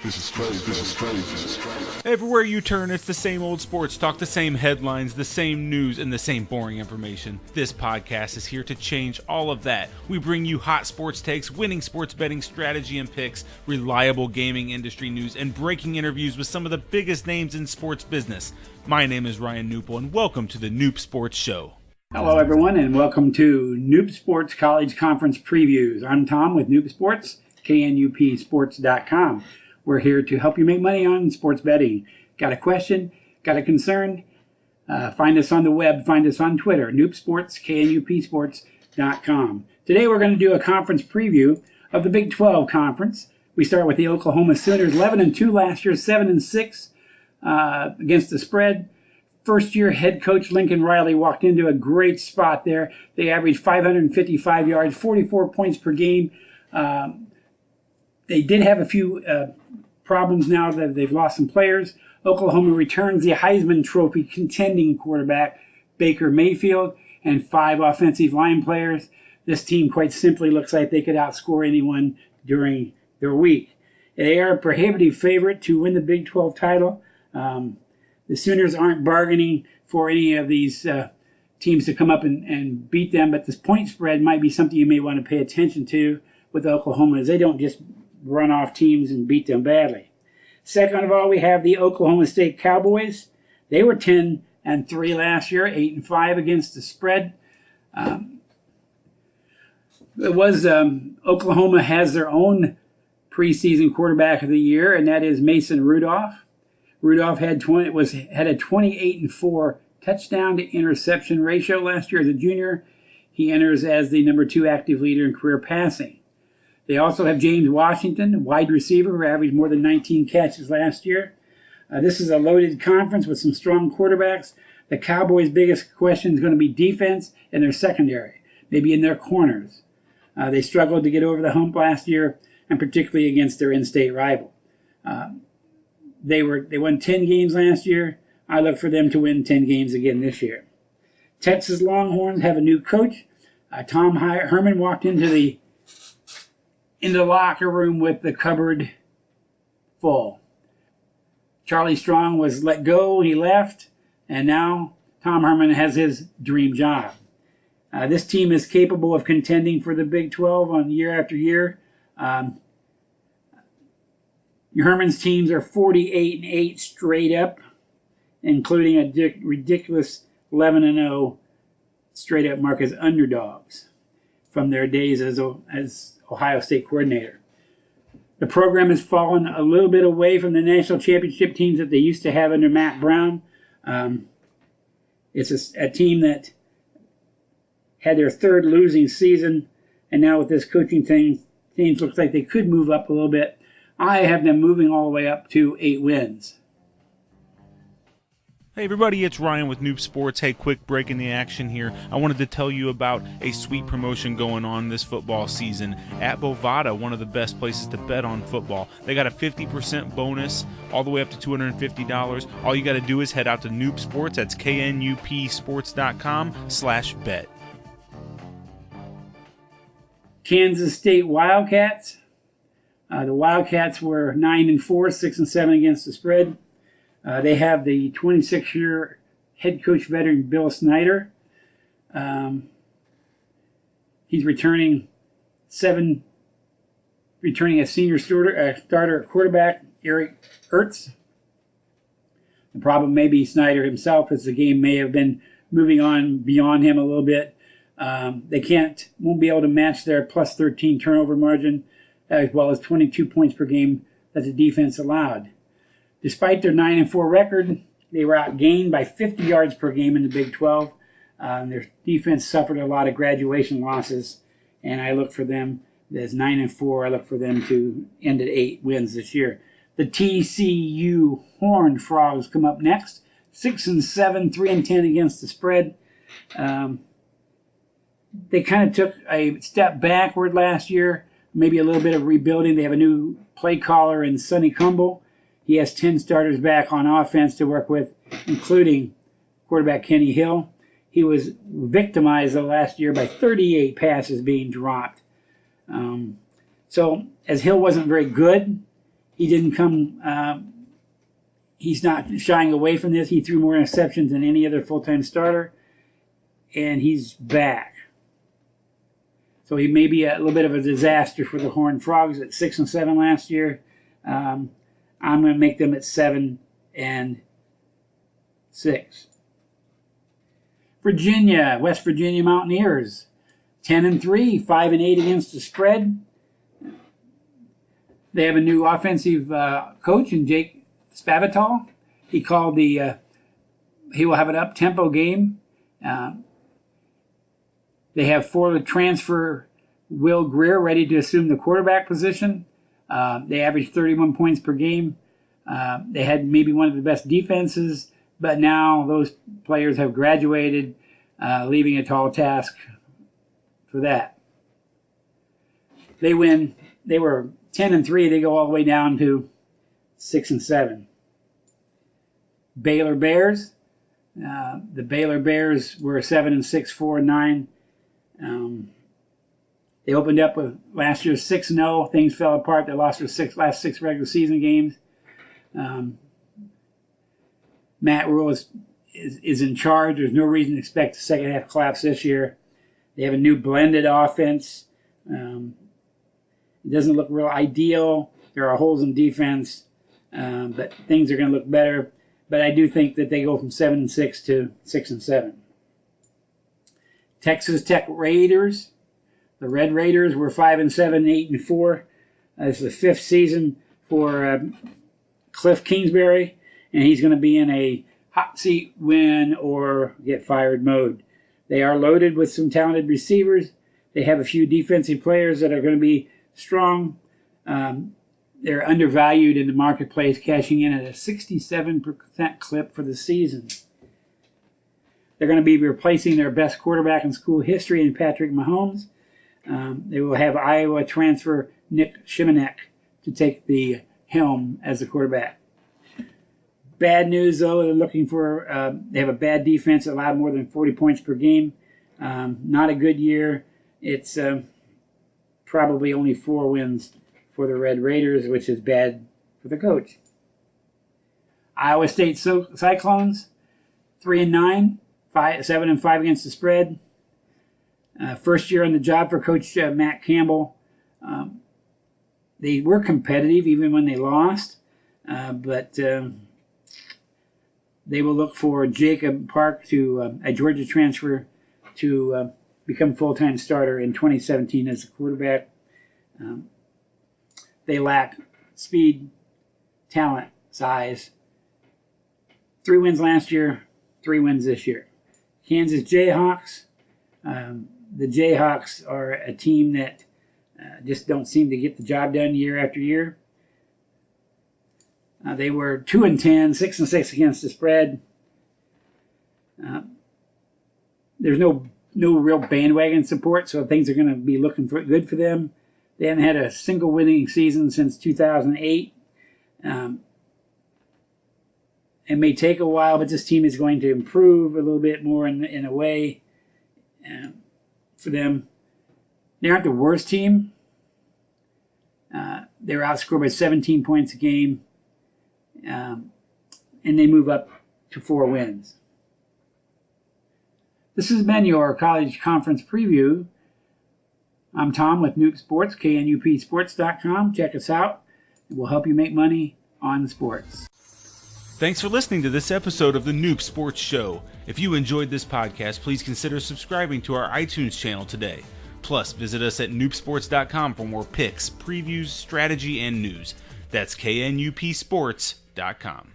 This is crazy. This is crazy. This is crazy. Everywhere you turn, it's the same old sports talk, the same headlines, the same news, and the same boring information. This podcast is here to change all of that. We bring you hot sports takes, winning sports betting strategy and picks, reliable gaming industry news, and breaking interviews with some of the biggest names in sports business. My name is Ryan Newpel, and welcome to the Noop Sports Show. Hello, everyone, and welcome to Noop Sports College Conference Previews. I'm Tom with Noop Sports, knupsports.com. We're here to help you make money on sports betting. Got a question? Got a concern? Find us on the web. Find us on Twitter, Noop Sports, knupsports.com. Today we're going to do a conference preview of the Big 12 Conference. We start with the Oklahoma Sooners, 11-2 last year, 7-6 against the spread. First-year head coach Lincoln Riley walked into a great spot there. They averaged 555 yards, 44 points per game. They did have a few problems now that they've lost some players. Oklahoma returns the Heisman Trophy contending quarterback Baker Mayfield and 5 offensive line players. This team quite simply looks like they could outscore anyone during their week. They are a prohibitive favorite to win the Big 12 title. The Sooners aren't bargaining for any of these teams to come up and beat them, but this point spread might be something you may want to pay attention to with Oklahoma, as they don't just run off teams and beat them badly. Second of all, we have the Oklahoma State Cowboys. They were 10-3 last year, 8-5 against the spread. Oklahoma has their own preseason quarterback of the year, and that is Mason Rudolph. Rudolph had a 28-4 touchdown to interception ratio last year as a junior. He enters as the number 2 active leader in career passing. They also have James Washington, a wide receiver who averaged more than 19 catches last year. This is a loaded conference with some strong quarterbacks. The Cowboys' biggest question is going to be defense and their secondary, maybe in their corners. They struggled to get over the hump last year, and particularly against their in-state rival. They won 10 games last year. I look for them to win 10 games again this year. Texas Longhorns have a new coach. Tom Herman walked into the locker room with the cupboard full. Charlie Strong was let go. He left. And now Tom Herman has his dream job. This team is capable of contending for the Big 12 on year after year. Herman's teams are 48-8 straight up, including a ridiculous 11-0 straight up mark as underdogs from their days as Ohio State coordinator. The program has fallen a little bit away from the national championship teams that they used to have under Matt Brown. It's a team that had their third losing season, and now with this coaching thing, teams looks like they could move up a little bit. I have them moving all the way up to 8 wins. Hey everybody, it's Ryan with Noop Sports. Hey, quick break in the action here. I wanted to tell you about a sweet promotion going on this football season at Bovada, one of the best places to bet on football. They got a 50% bonus all the way up to $250. All you got to do is head out to Noop Sports. That's knupsports.com/bet. Kansas State Wildcats. The Wildcats were 9-4, 6-7 against the spread. They have the 26-year head coach veteran Bill Snyder. He's returning a senior starter at quarterback, Eric Ertz. The problem may be Snyder himself, as the game may have been moving on beyond him a little bit. They won't be able to match their plus 13 turnover margin, as well as 22 points per game that the defense allowed. Despite their 9-4 record, they were outgained by 50 yards per game in the Big 12. Their defense suffered a lot of graduation losses, and I look for them as 9-4. I look for them to end at 8 wins this year. The TCU Horned Frogs come up next, 6-7, 3-10 against the spread. They kind of took a step backward last year, maybe a little bit of rebuilding. They have a new play caller in Sonny Cumble. He has 10 starters back on offense to work with, including quarterback Kenny Hill. He was victimized last year by 38 passes being dropped. So as Hill wasn't very good, He didn't come. He's not shying away from this. He threw more interceptions than any other full-time starter, and he's back. So he may be a little bit of a disaster for the Horned Frogs at 6-7 last year. I'm going to make them at 7-6. Virginia, West Virginia Mountaineers, 10-3, 5-8 against the spread. They have a new offensive coach in Jake Spavital. He called he will have an up-tempo game. They have forward transfer Will Greer ready to assume the quarterback position. They averaged 31 points per game. They had maybe one of the best defenses, but now those players have graduated, leaving a tall task for that. They win. They were 10-3. They go all the way down to 6-7. Baylor Bears. The Baylor Bears were 7-6, 4-9. They opened up with last year 6-0. Things fell apart. They lost their last six regular season games. Matt Rule is in charge. There's no reason to expect a second half collapse this year. They have a new blended offense. It doesn't look real ideal. There are holes in defense, but things are going to look better. But I do think that they go from 7-6 to 6-7. Texas Tech Raiders. The Red Raiders were 5-7, 8-4. It's the fifth season for Cliff Kingsbury, and he's going to be in a hot seat, win or get fired mode. They are loaded with some talented receivers. They have a few defensive players that are going to be strong. They're undervalued in the marketplace, cashing in at a 67% clip for the season. They're going to be replacing their best quarterback in school history in Patrick Mahomes. They will have Iowa transfer Nick Shimonek to take the helm as the quarterback. Bad news, though, they're looking for, they have a bad defense that allowed more than 40 points per game. Not a good year. It's probably only 4 wins for the Red Raiders, which is bad for the coach. Iowa State Cyclones, 3-9, 7-5 against the spread. First year on the job for Coach Matt Campbell. They were competitive even when they lost, but they will look for Jacob Park, a Georgia transfer, to become full-time starter in 2017 as a quarterback. They lack speed, talent, size. 3 wins last year, 3 wins this year. Kansas Jayhawks. The Jayhawks are a team that just don't seem to get the job done year after year. They were 2-10, 6-6 against the spread. There's no real bandwagon support, so things are going to be looking good for them. They haven't had a single winning season since 2008. It may take a while, but this team is going to improve a little bit more in a way for them. They aren't the worst team. They were outscored by 17 points a game, and they move up to 4 wins. This has been your college conference preview. I'm Tom with Nuke Sports, knupsports.com. Check us out. It will help you make money on sports. Thanks for listening to this episode of the Noop Sports Show. If you enjoyed this podcast, please consider subscribing to our iTunes channel today. Plus, visit us at noopsports.com for more picks, previews, strategy, and news. That's knupsports.com.